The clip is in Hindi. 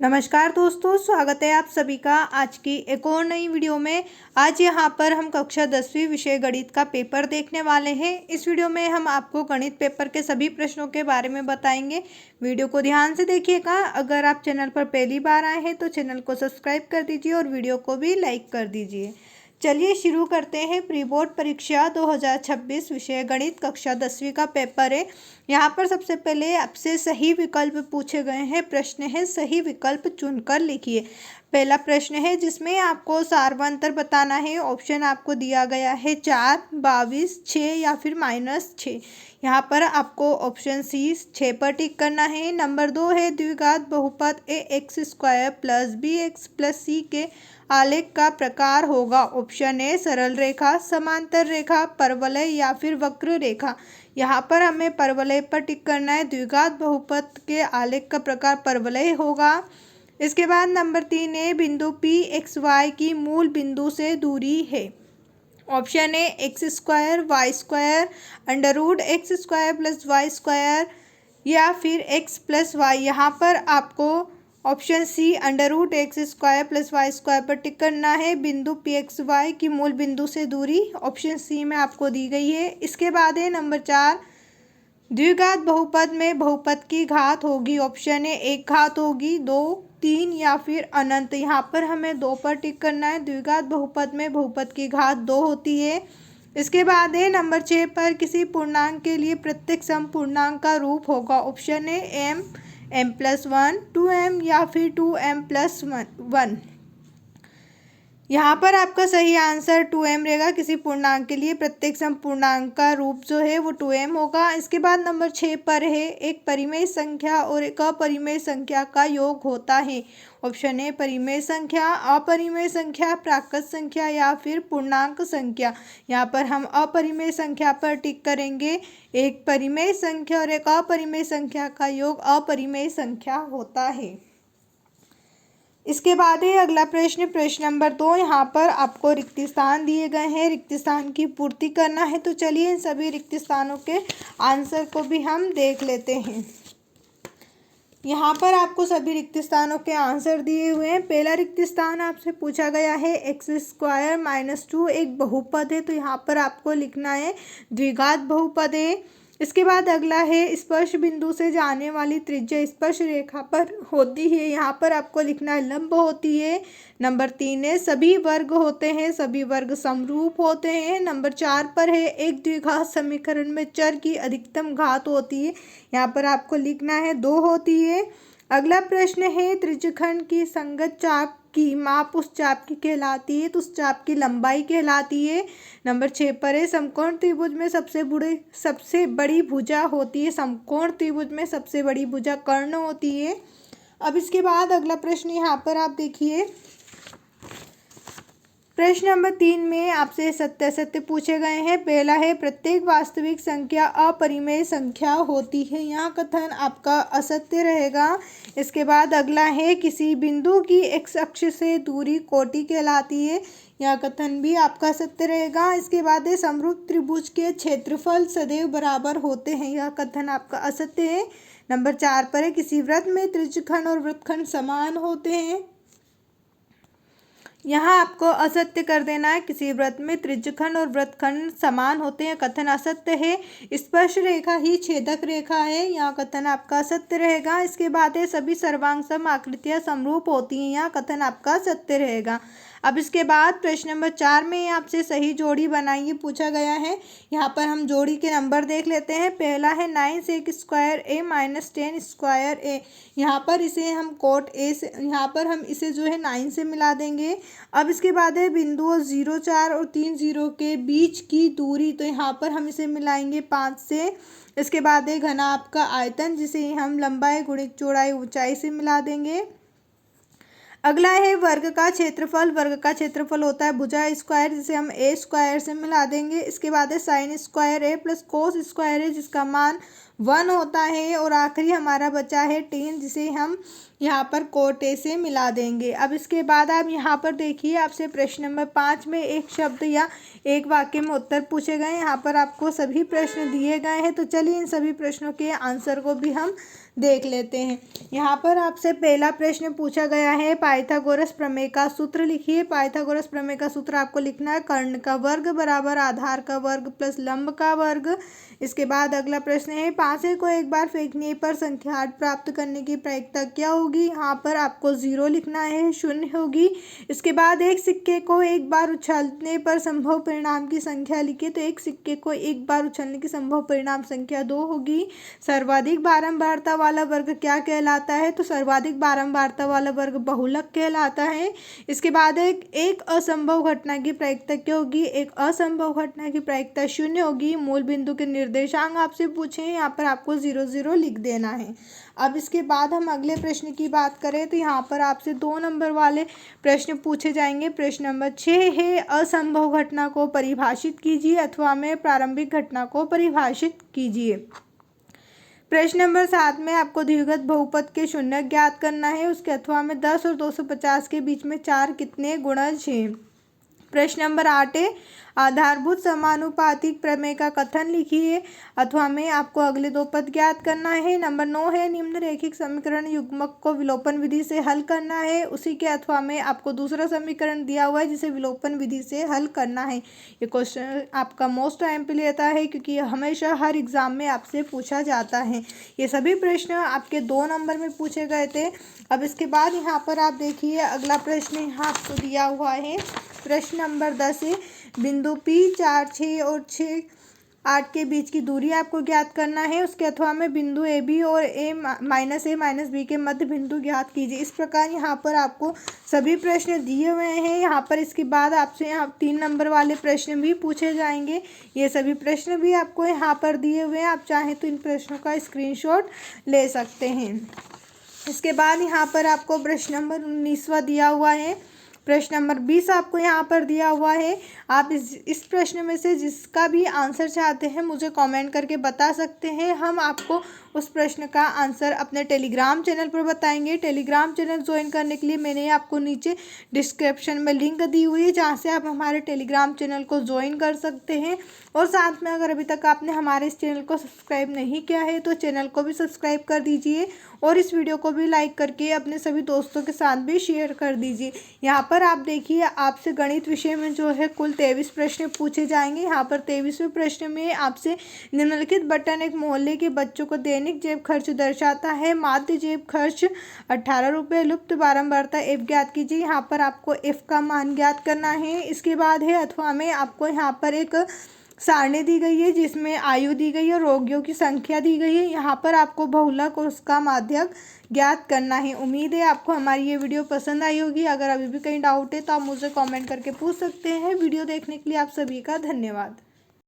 नमस्कार दोस्तों, स्वागत है आप सभी का आज की एक और नई वीडियो में। आज यहाँ पर हम कक्षा 10वीं विषय गणित का पेपर देखने वाले हैं। इस वीडियो में हम आपको गणित पेपर के सभी प्रश्नों के बारे में बताएंगे। वीडियो को ध्यान से देखिएगा। अगर आप चैनल पर पहली बार आए हैं तो चैनल को सब्सक्राइब कर दीजिए और वीडियो को भी लाइक कर दीजिए। चलिए शुरू करते हैं। प्री बोर्ड परीक्षा 2026 विषय गणित कक्षा 10वीं का पेपर है। यहाँ पर सबसे पहले आपसे सही विकल्प पूछे गए हैं। प्रश्न है, सही विकल्प चुनकर लिखिए। पहला प्रश्न है जिसमें आपको सार्वंतर बताना है। ऑप्शन आपको दिया गया है 4, 22, 6 या फिर -6। यहाँ पर आपको ऑप्शन सी 6 पर टिक करना है। नंबर 2 है द्विघात बहुपद ax² + bx + c के आलेख का प्रकार होगा। ऑप्शन ए सरल रेखा, समांतर रेखा, परवलय या फिर वक्र रेखा। यहाँ पर हमें परवलय पर टिक करना है। द्विघात बहुपद के आलेख का प्रकार परवलय होगा। इसके बाद नंबर 3 है बिंदु P x y की मूल बिंदु से दूरी है। Option A x² y² √x² + y² या फिर x + y। यहाँ पर आपको ऑप्शन सी √x² + y² पर टिक करना है। बिंदु P x y की मूल बिंदु से दूरी ऑप्शन सी में आपको दी गई है। इसके बाद है नंबर 4, द्विघात बहुपद में बहुपद की घात होगी। ऑप्शन ए 1 घात होगी, 2, 3 या फिर अनंत। यहाँ पर हमें 2 पर टिक करना है। द्विघात बहुपद में बहुपद की घात 2 होती है। इसके बाद है नंबर 6 पर किसी पूर्णांक के लिए प्रत्येक समपूर्णांक का रूप होगा। Option A m, m+1, 2m या फिर 2m+1। यहाँ पर आपका सही आंसर 2m रहेगा। किसी पूर्णांक के लिए प्रत्येक समपूर्णांक का रूप जो है वो 2m होगा। इसके बाद नंबर 6 पर है एक परिमेय संख्या और एक अपरिमेय संख्या का योग होता है। ऑप्शन ए परिमेय संख्या, अपरिमेय संख्या, प्राकृत संख्या या फिर पूर्णांक संख्या। यहाँ पर हम अपरिमेय संख्या पर टिक करेंगे। एक परिमेय संख्या और एक अपरिमेय संख्या का योग अपरिमेय संख्या होता है। इसके बाद है अगला प्रश्न, प्रश्न नंबर 2। यहाँ पर आपको रिक्त स्थान दिए गए हैं, रिक्त स्थान की पूर्ति करना है। तो चलिए इन सभी रिक्त स्थानों के आंसर को भी हम देख लेते हैं। यहाँ पर आपको सभी रिक्त स्थानों के आंसर दिए हुए हैं। पहला रिक्त स्थान आपसे पूछा गया है x² - 2 एक बहुपद है। तो यहाँ पर आपको लिखना है द्विघात बहुपद है। इसके बाद अगला है स्पर्श बिंदु से जाने वाली त्रिज्या स्पर्श रेखा पर होती है। यहाँ पर आपको लिखना है लंब होती है। नंबर 3 है सभी वर्ग होते हैं, सभी वर्ग समरूप होते हैं। नंबर 4 पर है एक द्विघात समीकरण में चर की अधिकतम घात होती है। यहाँ पर आपको लिखना है 2 होती है। अगला प्रश्न है त्रिज्यखंड की संगत चाप की माप उस चाप की कहलाती है, तो उस चाप की लंबाई कहलाती है। नंबर 6 पर है समकोण त्रिभुज में सबसे बड़ी भुजा होती है। समकोण त्रिभुज में सबसे बड़ी भुजा कर्ण होती है। अब इसके बाद अगला प्रश्न यहाँ पर आप देखिए, प्रश्न नंबर 3 में आपसे सत्य असत्य पूछे गए हैं। पहला है प्रत्येक वास्तविक संख्या अपरिमेय संख्या होती है। यहाँ कथन आपका असत्य रहेगा। इसके बाद अगला है किसी बिंदु की x अक्ष से दूरी कोटि कहलाती है। यह कथन भी आपका सत्य रहेगा। इसके बाद है समरूप त्रिभुज के क्षेत्रफल सदैव बराबर होते हैं। यह कथन आपका असत्य है। नंबर 4 पर है किसी वृत्त में त्रिज्यखंड और वृत्तखंड समान होते हैं। यहाँ आपको असत्य कर देना है। किसी वृत्त में त्रिज्यखंड और वृत्तखंड समान होते हैं, कथन असत्य है। स्पर्श रेखा ही छेदक रेखा है, यहाँ कथन आपका सत्य रहेगा। इसके बाद है सभी सर्वांग सम आकृतियाँ समरूप होती हैं, यहाँ कथन आपका सत्य रहेगा। अब इसके बाद प्रश्न नंबर 4 में आपसे सही जोड़ी बनाइए पूछा गया है। यहाँ पर हम जोड़ी के नंबर देख लेते हैं। पहला है 9sec² a - 10² a। यहाँ पर इसे हम कोट ए से, यहाँ पर हम इसे जो है 9 से मिला देंगे। अब इसके बाद है बिंदुओं 0, 4 और 3, 0 के बीच की दूरी, तो यहाँ पर हम इसे मिलाएंगे 5 से। इसके बाद है घना आपका आयतन, जिसे हम लंबाई गुणित चौड़ाई ऊंचाई से मिला देंगे। अगला है वर्ग का क्षेत्रफल। वर्ग का क्षेत्रफल होता है भुजा स्क्वायर, जिसे हम a² से मिला देंगे। इसके बाद है sin² a + cos² है, जिसका मान 1 होता है और आखिरी हमारा बचा है 10, जिसे हम यहाँ पर कोटे से मिला देंगे। अब इसके बाद आप यहाँ पर देखिए, आपसे प्रश्न नंबर 5 में एक शब्द या एक वाक्य में उत्तर पूछे गए। यहाँ पर आपको सभी प्रश्न दिए गए हैं, तो चलिए इन सभी प्रश्नों के आंसर को भी हम देख लेते हैं। यहाँ पर आपसे पहला प्रश्न पूछा गया है, पाइथागोरस प्रमेय का सूत्र लिखिए। पाइथागोरस प्रमेय का सूत्र आपको लिखना है, कर्ण का वर्ग बराबर आधार का वर्ग प्लस लंब का वर्ग। इसके बाद अगला प्रश्न है, पासे को एक बार फेंकने पर संख्या 8 प्राप्त करने की प्रायिकता क्या होगी। यहाँ पर आपको 0 लिखना है, 0 होगी। इसके बाद एक सिक्के को एक बार उछालने पर संभव परिणाम की संख्या लिखिए, तो एक सिक्के को एक बार उछालने की संभव परिणाम संख्या 2 होगी। सर्वाधिक बारंबारता वाला वर्ग क्या कहलाता है, तो सर्वाधिक बारंबारता वाला वर्ग बहुलक कहलाता है। इसके बाद एक असंभव घटना की प्रायिकता क्या होगी, एक असंभव घटना की प्रायिकता 0 होगी। मूल बिंदु के निर्देशांक आपसे पूछे, यहाँ पर आपको 0 0 लिख देना है। अब इसके बाद हम अगले प्रश्न की बात करें, तो यहाँ पर आपसे 2 नंबर वाले प्रश्न पूछे जाएंगे। प्रश्न नंबर 6 है, असंभव घटना को परिभाषित कीजिए अथवा में प्रारंभिक घटना को परिभाषित कीजिए। प्रश्न नंबर 7 में आपको द्विघात बहुपद के शून्य ज्ञात करना है। उसके अथवा में 10 और 250 के बीच में 4 कितने गुणज हैं। प्रश्न नंबर 8 है, आधारभूत समानुपातिक प्रमेय का कथन लिखिए अथवा में आपको अगले 2 पद ज्ञात करना है। नंबर 9 है, निम्न रैखिक समीकरण युग्मक को विलोपन विधि से हल करना है। उसी के अथवा में आपको दूसरा समीकरण दिया हुआ है जिसे विलोपन विधि से हल करना है। ये क्वेश्चन आपका मोस्ट टाइम पे लेता है, क्योंकि ये हमेशा हर एग्जाम में आपसे पूछा जाता है। ये सभी प्रश्न आपके 2 नंबर में पूछे गए थे। अब इसके बाद यहाँ पर आप देखिए, अगला प्रश्न यहाँ आपको दिया हुआ है। प्रश्न नंबर 10 है, बिंदु P 4 6 और 6 8 के बीच की दूरी आपको ज्ञात करना है। उसके अथवा में बिंदु AB और A माइनस B के मध्य बिंदु ज्ञात कीजिए। इस प्रकार यहाँ पर आपको सभी प्रश्न दिए हुए हैं। यहाँ पर इसके बाद आपसे यहाँ 3 नंबर वाले प्रश्न भी पूछे जाएंगे। ये सभी प्रश्न भी आपको यहाँ पर दिए हुए हैं, आप चाहें तो इन प्रश्नों का स्क्रीनशॉट ले सकते हैं। इसके बाद यहाँ पर आपको प्रश्न नंबर 19वां दिया हुआ है। प्रश्न नंबर 20 आपको यहाँ पर दिया हुआ है। आप इस प्रश्न में से जिसका भी आंसर चाहते हैं मुझे कमेंट करके बता सकते हैं। हम आपको उस प्रश्न का आंसर अपने टेलीग्राम चैनल पर बताएंगे। टेलीग्राम चैनल ज्वाइन करने के लिए मैंने आपको नीचे डिस्क्रिप्शन में लिंक दी हुई है, जहाँ से आप हमारे टेलीग्राम चैनल को ज्वाइन कर सकते हैं। और साथ में अगर अभी तक आपने हमारे इस चैनल को सब्सक्राइब नहीं किया है तो चैनल को भी सब्सक्राइब कर दीजिए और इस वीडियो को भी लाइक करके अपने सभी दोस्तों के साथ भी शेयर कर दीजिए। यहाँ पर आप देखिए, आपसे गणित विषय में जो है कुल 23 प्रश्न पूछे जाएंगे। यहाँ पर 23वें प्रश्न में आपसे निम्नलिखित बटन एक मोहल्ले के बच्चों को दैनिक जेब खर्च दर्शाता है। माध्य जेब खर्च 18 रुपये, लुप्त बारंबारता f ज्ञात कीजिए। यहाँ पर आपको f का मान ज्ञात करना है। इसके बाद है अथवा में आपको यहाँ पर एक सारणी दी गई है जिसमें आयु दी गई है, रोगियों की संख्या दी गई है। यहाँ पर आपको बहुलक और उसका माध्यक ज्ञात करना है। उम्मीद है आपको हमारी ये वीडियो पसंद आई होगी। अगर अभी भी कहीं डाउट है तो आप मुझे कमेंट करके पूछ सकते हैं। वीडियो देखने के लिए आप सभी का धन्यवाद।